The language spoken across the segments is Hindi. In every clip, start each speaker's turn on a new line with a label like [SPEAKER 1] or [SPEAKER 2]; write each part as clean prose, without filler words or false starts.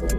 [SPEAKER 1] दोस्त,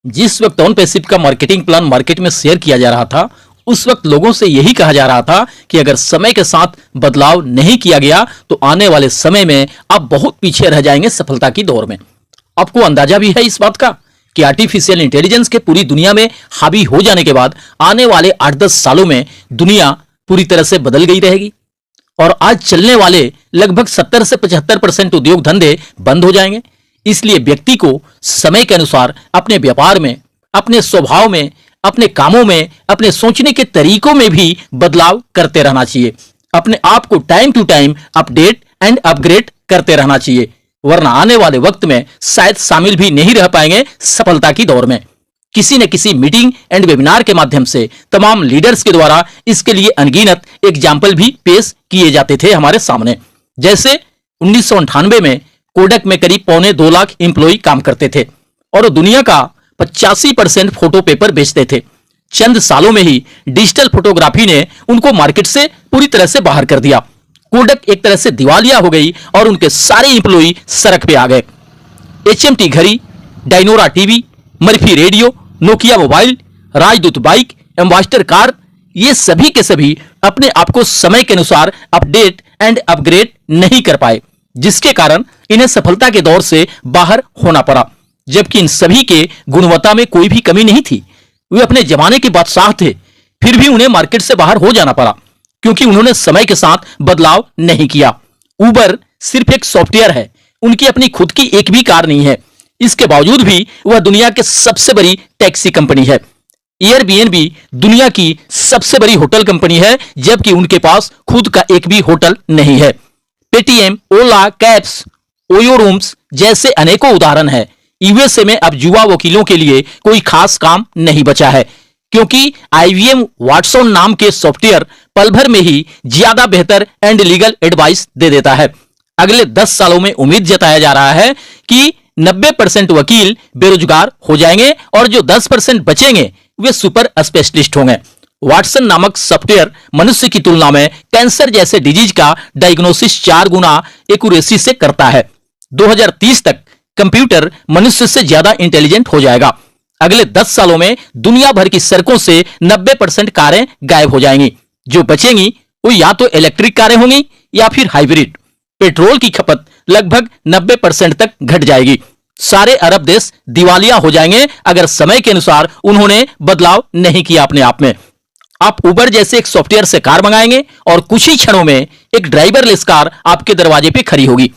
[SPEAKER 1] जिस वक्त ऑन पैसिव का मार्केटिंग प्लान मार्केट में शेयर किया जा रहा था, उस वक्त लोगों से यही कहा जा रहा था कि अगर समय के साथ बदलाव नहीं किया गया तो आने वाले समय में आप बहुत पीछे रह जाएंगे सफलता की दौड़ में। आपको अंदाजा भी है इस बात का कि आर्टिफिशियल इंटेलिजेंस के पूरी दुनिया में हावी हो जाने के बाद आने वाले 8-10 सालों में दुनिया पूरी तरह से बदल गई रहेगी और आज चलने वाले लगभग 70 से 75% उद्योग धंधे बंद हो जाएंगे। इसलिए व्यक्ति को समय के अनुसार अपने व्यापार में, अपने स्वभाव में, अपने कामों में, अपने सोचने के तरीकों में भी बदलाव करते रहना चाहिए। अपने आप को time to time update and upgrade करते रहना चाहिए, वरना आने वाले वक्त में शायद शामिल भी नहीं रह पाएंगे सफलता की दौड़ में। किसी न किसी मीटिंग एंड वेबिनार के माध्यम से तमाम लीडर्स के द्वारा इसके लिए अनगिनत एग्जाम्पल भी पेश किए जाते थे हमारे सामने। जैसे 1998 में कोडक में करीब 1.25 लाख एम्प्लॉय काम करते थे और दुनिया का 85% फोटो पेपर बेचते थे। चंद सालों में ही डिजिटल फोटोग्राफी ने उनको मार्केट से पूरी तरह से बाहर कर दिया। कोडक एक तरह से दिवालिया हो गई और उनके सारे एम्प्लॉय सड़क पे आ गए। HMT घड़ी, Dyanora TV, Murphy radio, Nokia mobile, राजदूत बाइक, एम्बास्टर कार, ये सभी के सभी अपने आप को समय के अनुसार अपडेट एंड अपग्रेड नहीं कर पाए, जिसके कारण इन्हें सफलता के दौर से बाहर होना पड़ा। जबकि इन सभी के गुणवत्ता में कोई भी कमी नहीं थी। वे अपने जमाने के बादशाह थे, फिर भी उन्हें मार्केट से बाहर हो जाना पड़ा क्योंकि उन्होंने समय के साथ बदलाव नहीं किया। उबर सिर्फ एक सॉफ्टवेयर है, उनकी अपनी खुद की एक भी कार नहीं है। इसके बावजूद भी वह दुनिया की सबसे बड़ी टैक्सी कंपनी है। एयरबीएनबी दुनिया की सबसे बड़ी होटल कंपनी है, जबकि उनके पास खुद का एक भी होटल नहीं है। पेटीएम, ओला, कैब्स, ओयो रूम्स जैसे अनेकों उदाहरण हैं। यूएसए में अब युवा वकीलों के लिए कोई खास काम नहीं बचा है क्योंकि IBM वाटसन नाम के सॉफ्टवेयर पल भर में ही ज्यादा बेहतर एंड लीगल एडवाइस दे देता है। अगले 10 सालों में उम्मीद जताया जा रहा है कि 90% वकील बेरोजगार हो जाएंगे और जो 10% बचेंगे वे सुपर स्पेशलिस्ट होंगे। वाटसन नामक सॉफ्टवेयर मनुष्य की तुलना में कैंसर जैसे डिजीज का डायग्नोसिस 4 गुना एक्यूरेसी से करता है। 2030 तक कंप्यूटर मनुष्य से ज्यादा इंटेलिजेंट हो जाएगा। अगले 10 सालों में दुनिया भर की सड़कों से 90% कारें गायब हो जाएंगी। जो बचेंगी वो या तो इलेक्ट्रिक कारें होंगी या फिर हाइब्रिड। पेट्रोल की खपत लगभग 90% तक घट जाएगी। सारे अरब देश दिवालिया हो जाएंगे अगर समय के अनुसार उन्होंने बदलाव नहीं किया अपने आप में। आप उबर जैसे एक सॉफ्टवेयर से कार मंगाएंगे और कुछ ही क्षणों में एक ड्राइवरलेस कार आपके दरवाजे पे खड़ी होगी।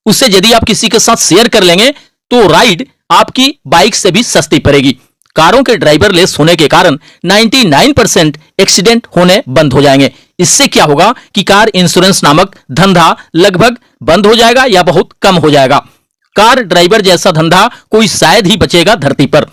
[SPEAKER 1] उसे यदि आप किसी के साथ शेयर कर लेंगे तो राइड आपकी बाइक से भी सस्ती पड़ेगी। कारों के ड्राइवरलेस होने के कारण 99% एक्सीडेंट होने बंद हो जाएंगे। इससे क्या होगा कि कार इंश्योरेंस नामक धंधा लगभग बंद हो जाएगा या बहुत कम हो जाएगा। कार ड्राइवर जैसा धंधा कोई शायद ही बचेगा धरती पर।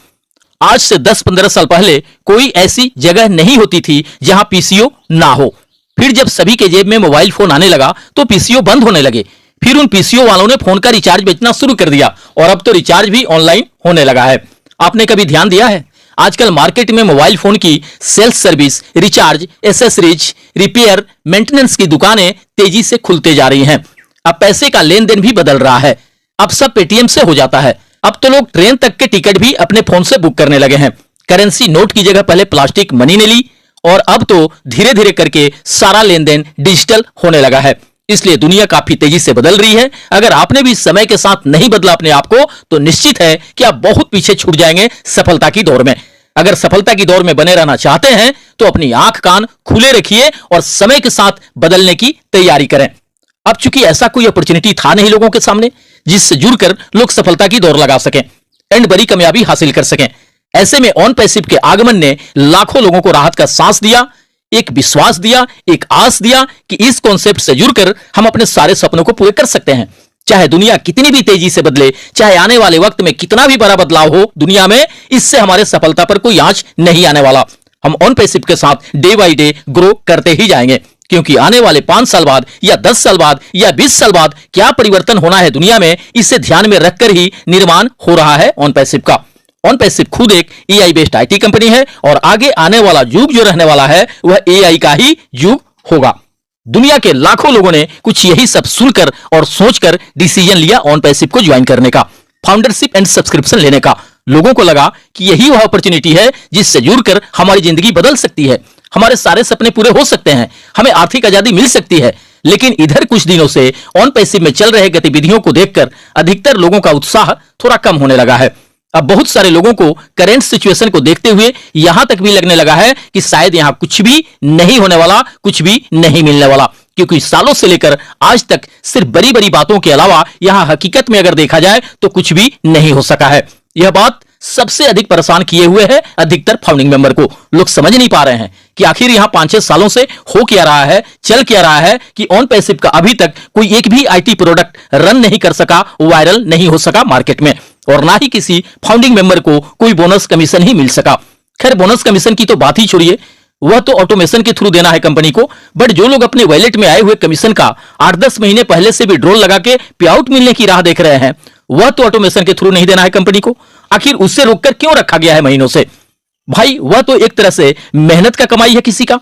[SPEAKER 1] आज से 10-15 साल पहले कोई ऐसी जगह नहीं होती थी जहां पीसीओ ना हो। फिर जब सभी के जेब में मोबाइल फोन आने लगा तो पीसीओ बंद होने लगे। फिर उन पीसीओ वालों ने फोन का रिचार्ज बेचना शुरू कर दिया और अब तो रिचार्ज भी ऑनलाइन होने लगा है। आपने कभी ध्यान दिया है आजकल मार्केट में मोबाइल फोन की sales service, recharge, accessories, repair, maintenance की दुकानें तेजी से खुलते जा रही हैं। अब पैसे का लेन देन भी बदल रहा है। अब सब पेटीएम से हो जाता है। अब तो लोग ट्रेन तक के टिकट भी अपने फोन से बुक करने लगे हैं। करेंसी नोट की जगह पहले प्लास्टिक मनी ने ली और अब तो धीरे धीरे करके सारा लेन देन डिजिटल होने लगा है। इसलिए दुनिया काफी तेजी से बदल रही है। अगर आपने भी समय के साथ नहीं बदला अपने आप को तो निश्चित है कि आप बहुत पीछे छूट जाएंगे सफलता की दौड़ में। अगर सफलता की दौड़ में बने रहना चाहते हैं तो अपनी आंख कान खुले रखिए और समय के साथ बदलने की तैयारी करें। अब चूंकि ऐसा कोई अपॉर्चुनिटी था नहीं लोगों के सामने जिससे जुड़कर लोग सफलता की दौड़ लगा सकें एंड बड़ी कामयाबी हासिल कर सकें, ऐसे में ऑन पैसिव के आगमन ने लाखों लोगों को राहत का सांस दिया, एक विश्वास दिया, एक आस दिया कि इस कॉन्सेप्ट से जुड़कर हम अपने सारे सपनों को पूरे कर सकते हैं। चाहे दुनिया कितनी भी तेजी से बदले, चाहे आने वाले वक्त में कितना भी बड़ा बदलाव हो दुनिया में, इससे हमारे सफलता पर कोई आंच नहीं आने वाला। हम ऑन पैसिव के साथ डे बाय डे ग्रो करते ही जाएंगे क्योंकि आने वाले 5 साल बाद या 10 साल बाद या 20 साल बाद क्या परिवर्तन होना है दुनिया में, इसे ध्यान में रखकर ही निर्माण हो रहा है ऑन पैसिव का। ऑन पैसिव खुद एक एआई बेस्ड आईटी कंपनी है और आगे आने वाला युग जो रहने वाला है वह एआई का ही युग होगा। दुनिया के लाखों लोगों ने कुछ यही सब सुनकर और सोचकर डिसीजन लिया ऑन पैसिव को ज्वाइन करने का, फाउंडरशिप एंड सब्सक्रिप्शन लेने का। लोगों को लगा कि यही वह अपॉर्चुनिटी है जिससे जुड़कर हमारी जिंदगी बदल सकती है, हमारे सारे सपने पूरे हो सकते हैं, हमें आर्थिक आजादी मिल सकती है। लेकिन इधर कुछ दिनों से ऑन पैसिव में चल रहे गतिविधियों को देखकर अधिकतर लोगों का उत्साह थोड़ा कम होने लगा है। अब बहुत सारे लोगों को करंट सिचुएशन को देखते हुए यहां तक भी लगने लगा है कि शायद यहां कुछ भी नहीं होने वाला, कुछ भी नहीं मिलने वाला, क्योंकि सालों से लेकर आज तक सिर्फ बड़ी बड़ी बातों के अलावा यहां हकीकत में अगर देखा जाए तो कुछ भी नहीं हो सका है। यह बात सबसे अधिक परेशान किए हुए है अधिकतर फाउंडिंग मेंबर को। लोग समझ नहीं पा रहे हैं कि आखिर यहां 5-6 सालों से हो क्या रहा है, चल क्या रहा है कि ऑन पैसिव का अभी तक कोई एक भी आईटी प्रोडक्ट रन नहीं कर सका, वायरल नहीं हो सका मार्केट में, और ना ही किसी फाउंडिंग मेंबर को कोई बोनस कमीशन ही मिल सका। खैर, बोनस कमीशन की तो बात ही छोड़िए, वह तो ऑटोमेशन के थ्रू देना है कंपनी को, बट जो लोग अपने वॉलेट में आए हुए कमीशन का 8-10 महीने पहले से भी ड्रोल लगा के पे आउट मिलने की राह देख रहे हैं, वह तो ऑटोमेशन के थ्रू नहीं देना है कंपनी को। आखिर उससे रोककर क्यों रखा गया है महीनों से? भाई, वह तो एक तरह से मेहनत का कमाई है किसी का,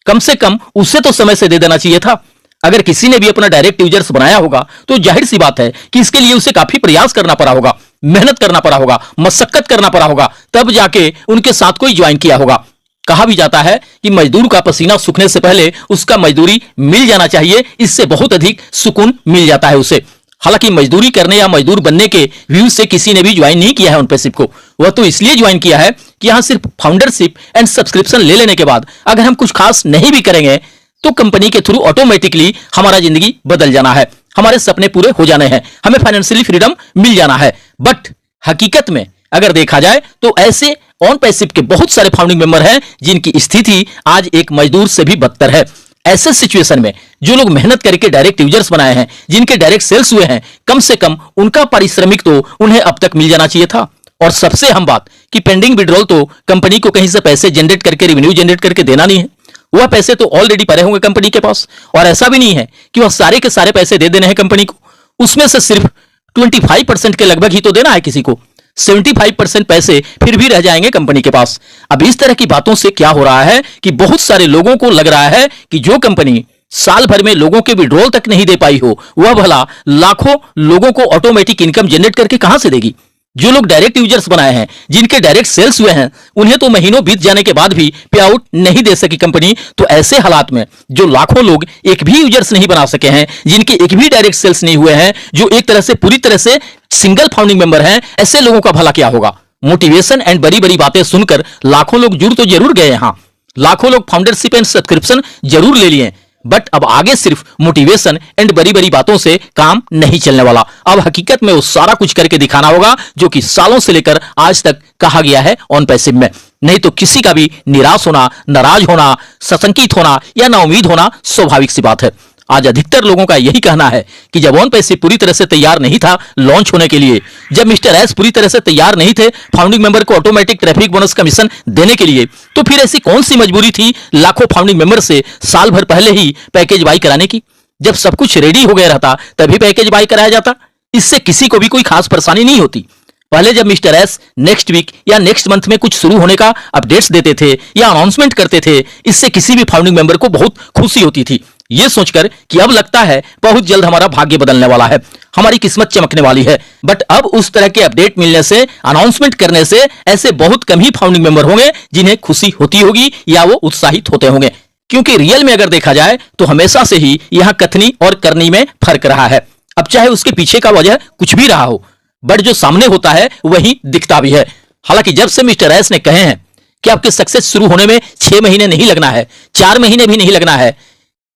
[SPEAKER 1] कम से कम उसे तो समय से दे देना चाहिए था। अगर किसी ने भी अपना डायरेक्ट यूजर्स बनाया होगा तो जाहिर सी बात है कि इसके लिए उसे काफी प्रयास करना पड़ा होगा, मेहनत करना पड़ा होगा, मशक्कत करना पड़ा होगा, तब जाके उनके साथ कोई ज्वाइन किया होगा। कहा भी जाता है कि मजदूर का पसीना सूखने से पहले उसका मजदूरी मिल जाना चाहिए, इससे बहुत अधिक सुकून मिल जाता है उसे। हालांकि मजदूरी करने या मजदूर बनने के व्यू से किसी ने भी ज्वाइन नहीं किया है ऑन पैसिव को, वह तो इसलिए ज्वाइन किया है कि यहां सिर्फ फाउंडरशिप एंड सब्सक्रिप्शन ले लेने के बाद अगर हम कुछ खास नहीं भी करेंगे तो कंपनी के थ्रू ऑटोमेटिकली हमारा जिंदगी बदल जाना है, हमारे सपने पूरे हो जाने हैं, हमें फाइनेंशियली फ्रीडम मिल जाना है। बट हकीकत में अगर देखा जाए तो ऐसे ऑन पैसिव के बहुत सारे फाउंडिंग मेंबर हैं जिनकी स्थिति आज एक मजदूर से भी बदतर है। ऐसे सिचुएशन में जो लोग मेहनत करके डायरेक्ट यूजर्स बनाए हैं, जिनके डायरेक्ट सेल्स हुए हैं, कम से कम उनका पारिश्रमिक तो उन्हें अब तक मिल जाना चाहिए था। और सबसे अहम बात कि पेंडिंग विड्रॉल तो कंपनी को कहीं से पैसे जनरेट करके, रेवेन्यू जनरेट करके देना नहीं है, वह पैसे तो ऑलरेडी पड़े होंगे कंपनी के पास। और ऐसा भी नहीं है कि वह सारे के सारे पैसे दे देने हैं कंपनी को, उसमें से सिर्फ 25% के लगभग ही तो देना है किसी को, 75% पैसे फिर भी रह जाएंगे कंपनी के पास। अब इस तरह की बातों से क्या हो रहा है कि बहुत सारे लोगों को लग रहा है कि जो कंपनी साल भर में लोगों के विड्रॉल तक नहीं दे पाई हो, वह भला लाखों लोगों को ऑटोमेटिक इनकम जनरेट करके कहां से देगी। जो लोग डायरेक्ट यूजर्स बनाए हैं, जिनके डायरेक्ट सेल्स हुए हैं, उन्हें तो महीनों बीत जाने के बाद भी पे आउट नहीं दे सकी कंपनी। तो ऐसे हालात में जो लाखों लोग एक भी यूजर्स नहीं बना सके हैं, जिनके एक भी डायरेक्ट सेल्स नहीं हुए हैं, जो एक तरह से पूरी तरह से सिंगल फाउंडिंग मेंबर हैं, ऐसे लोगों का भला क्या होगा। मोटिवेशन एंड बड़ी बड़ी बातें सुनकर लाखों लोग जुड़ तो जरूर गए, यहां लाखों लोग फाउंडरशिप एंड सब्सक्रिप्शन जरूर ले लिए, बट अब आगे सिर्फ मोटिवेशन एंड बड़ी बड़ी बातों से काम नहीं चलने वाला। अब हकीकत में वो सारा कुछ करके दिखाना होगा जो कि सालों से लेकर आज तक कहा गया है ऑन पैसिव में। नहीं तो किसी का भी निराश होना, नाराज होना, सशंकित होना या नाउम्मीद होना स्वाभाविक सी बात है। आज अधिकतर लोगों का यही कहना है कि जब ऑन पैसिव पूरी तरह से तैयार नहीं था लॉन्च होने के लिए, जब मिस्टर एस पूरी तरह से तैयार नहीं थे फाउंडिंग मेंबर को ऑटोमेटिक ट्रैफिक बोनस कमीशन देने के लिए, तो फिर ऐसी कौन सी मजबूरी थी लाखों फाउंडिंग मेंबर से साल भर पहले ही पैकेज बाई कराने की। जब सब कुछ रेडी हो गया रहता तभी पैकेज बाई कराया जाता, इससे किसी को भी कोई खास परेशानी नहीं होती। पहले जब मिस्टर एस नेक्स्ट वीक या नेक्स्ट मंथ में कुछ शुरू होने का अपडेट्स देते थे या अनाउंसमेंट करते थे, इससे किसी भी फाउंडिंग मेंबर को बहुत खुशी होती थी, यह सोचकर कि अब लगता है बहुत जल्द हमारा भाग्य बदलने वाला है, हमारी किस्मत चमकने वाली है। बट अब उस तरह के अपडेट मिलने से, अनाउंसमेंट करने से ऐसे बहुत कम ही फाउंडिंग मेंबर होंगे जिन्हें खुशी होती होगी या वो उत्साहित होते होंगे। क्योंकि रियल में अगर देखा जाए तो हमेशा से ही यहां कथनी और करनी में फर्क रहा है। अब चाहे उसके पीछे का वजह कुछ भी रहा हो, बट जो सामने होता है वही दिखता भी है। हालांकि जब से मिस्टर एस ने कहे हैं कि आपके सक्सेस शुरू होने में 6 महीने नहीं लगना है, 4 महीने भी नहीं लगना है,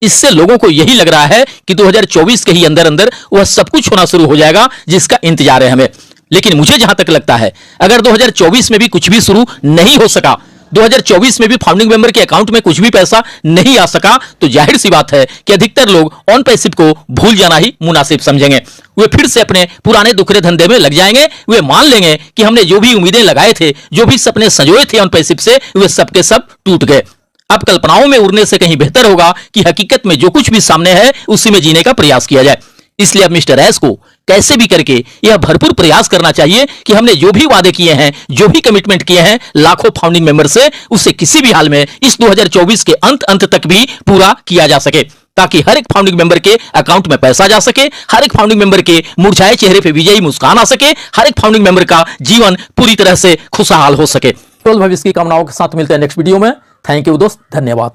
[SPEAKER 1] इससे लोगों को यही लग रहा है कि 2024 के ही अंदर अंदर वह सब कुछ होना शुरू हो जाएगा जिसका इंतजार है हमें। लेकिन मुझे जहां तक लगता है अगर 2024 में भी कुछ भी शुरू नहीं हो सका, 2024 में भी फाउंडिंग मेंबर के अकाउंट में कुछ भी पैसा नहीं आ सका, तो जाहिर सी बात है कि अधिकतर लोग ऑन पैसिव को भूल जाना ही मुनासिब समझेंगे। वे फिर से अपने पुराने दुखरे धंधे में लग जाएंगे। वे मान लेंगे कि हमने जो भी उम्मीदें लगाए थे, जो भी सपने संजोए थे ऑन पैसिव से, वे सब के सब टूट गए। अब कल्पनाओं में उड़ने से कहीं बेहतर होगा कि हकीकत में जो कुछ भी सामने है उसी में जीने का प्रयास किया जाए। इसलिए अब मिस्टर एस को कैसे भी करके यह भरपूर प्रयास करना चाहिए कि हमने जो भी वादे किए हैं, जो भी कमिटमेंट किए हैं लाखों फाउंडिंग मेंबर से, उसे किसी भी हाल में इस 2024 के अंत तक भी पूरा किया जा सके, ताकि हर एक फाउंडिंग मेंबर के अकाउंट में पैसा जा सके, हर एक फाउंडिंग मेंबर के मुरझाए चेहरे पे विजयी मुस्कान आ सके, हर एक फाउंडिंग मेंबर का जीवन पूरी तरह से खुशहाल हो सके। तो भविष्य की कामनाओं के साथ मिलते हैं नेक्स्ट वीडियो में। थैंक यू दोस्त, धन्यवाद।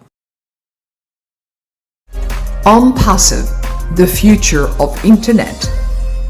[SPEAKER 2] OnPassive, the future of internet.